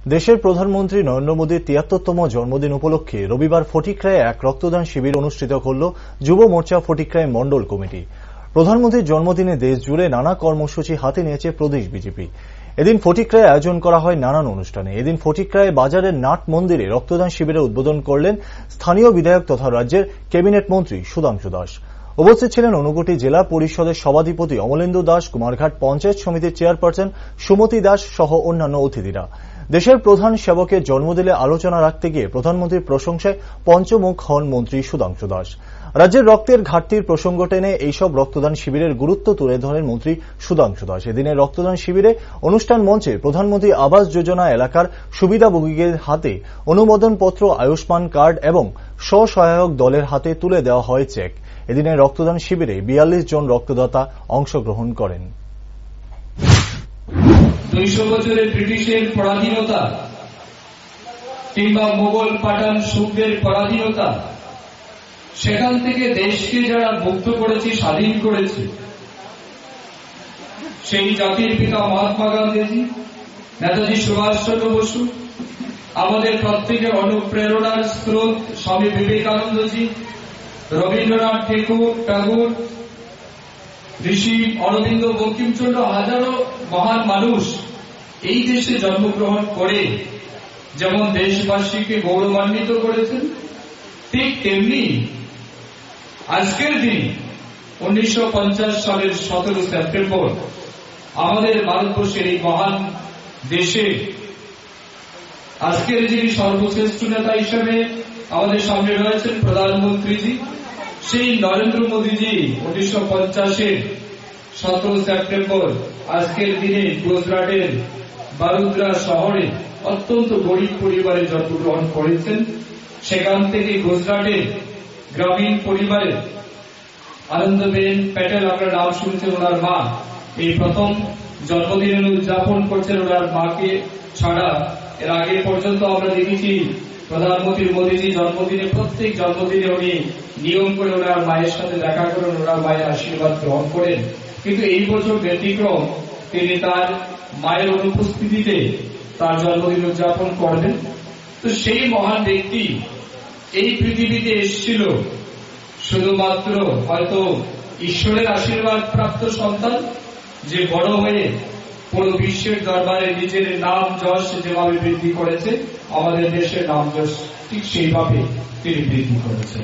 দেশের প্রধানমন্ত্রী নরেন্দ্র মোদীর ৭৩তম জন্মদিন উপলক্ষে রবিবার ফটিকরায় এক রক্তদান শিবির অনুষ্ঠিত করল যুব মোর্চা ফটিকরায় মণ্ডল কমিটি। প্রধানমন্ত্রীর জন্মদিনে দেশ জুড়ে নানা কর্মসূচি হাতে নিয়েছে প্রদেশ বিজেপি। এদিন ফটিকরায় আয়োজন করা হয় নানান অনুষ্ঠানে। এদিন ফটিকরায় বাজারের নাট মন্দিরে রক্তদান শিবিরের উদ্বোধন করলেন স্থানীয় বিধায়ক তথা রাজ্যের ক্যাবিনেট মন্ত্রী সুধাংশু দাস। উপস্থিত ছিলেন ঊনকোটি জেলা পরিষদের সভাধিপতি অমলেন্দু দাস, কুমারঘাট পঞ্চায়েত সমিতির চেয়ারপারসন সুমতি দাস সহ অন্যান্য অতিথিরা। দেশের প্রধান সেবকের জন্মদিনে আলোচনা রাখতে গিয়ে প্রধানমন্ত্রীর প্রশংসায় পঞ্চমুখ হন মন্ত্রী সুধাংশু দাস। রাজ্যের রক্তের ঘাটতির প্রসঙ্গ টেনে এইসব রক্তদান শিবিরের গুরুত্ব তুলে ধরেন মন্ত্রী সুধাংশু দাস। এদিনের রক্তদান শিবিরে অনুষ্ঠান মঞ্চে প্রধানমন্ত্রী আবাস যোজনা এলাকার সুবিধাভোগীদের হাতে অনুমোদনপত্র, আয়ুষ্মান কার্ড এবং স্বসহায়ক দলের হাতে তুলে দেওয়া হয় চেক। এদিনের রক্তদান শিবিরে ৪২ জন রক্তদাতা অংশগ্রহণ করেন। ২০০ বছরের ব্রিটিশের পরাধীনতা কিংবা মোগল পাঠান সুখদের পরাধীনতা, সেখান থেকে দেশকে যারা মুক্ত করেছে, স্বাধীন করেছে, সেই জাতির পিতা মহাত্মা গান্ধীজি, নেতাজি সুভাষচন্দ্র বসু, আমাদের প্রত্যেকের অনুপ্রেরণার স্রোত স্বামী বিবেকানন্দজি, রবীন্দ্রনাথ ঠাকুর, ঋষি অরবিন্দ, বঙ্কিমচন্দ্র, হাজারো মহান মানুষ এই দেশে জন্মগ্রহণ করে যেমন দেশবাসীকে গৌরবান্বিত করেছেন, ঠিক তেমনি আজকের দিন ১৯৫০ সালের ১৭ সেপ্টেম্বর আমাদের ভারতবর্ষের এই মহান দেশে আজকের যিনি সর্বশ্রেষ্ঠ নেতা হিসেবে আমাদের সামনে রয়েছেন প্রধানমন্ত্রীজি, সেই নরেন্দ্র মোদীজি ১৯৫০-এর ১৭ সেপ্টেম্বর আজকের দিনে গুজরাটের বারোদ্রা শহরে অত্যন্ত গরিব পরিবারে জন্মগ্রহণ করেছেন। সেখান থেকে গুজরাটের গ্রামীণ পরিবারে আনন্দবেন প্যাটেল, আপনার নাম শুনছেন, ওনার মা এই প্রথম জন্মদিন উদযাপন করছেন ওনার মাকে ছাড়া। এর আগে পর্যন্ত আমরা দেখেছি প্রধানমন্ত্রী মোদীজি জন্মদিনে, প্রত্যেক জন্মদিনে উনি নিয়ম করে ওনার মায়ের সাথে দেখা করেন, ওনার মায়ের আশীর্বাদ গ্রহণ করেন। কিন্তু এই বছর ব্যতিক্রম, তিনি তার মায়ের অনুপস্থিতিতে তার জন্মদিন উদযাপন করবেন। তো সেই মহান ব্যক্তি এই পৃথিবীতে এসেছিল শুধুমাত্র হয়তো ঈশ্বরের আশীর্বাদ প্রাপ্ত সন্তান, যে বড় হয়ে পুরো বিশ্বের দরবারে নিজের নাম যশ যেভাবে বৃদ্ধি করেছে, আমাদের দেশের নাম যশ ঠিক সেইভাবে তিনি বৃদ্ধি করেছেন।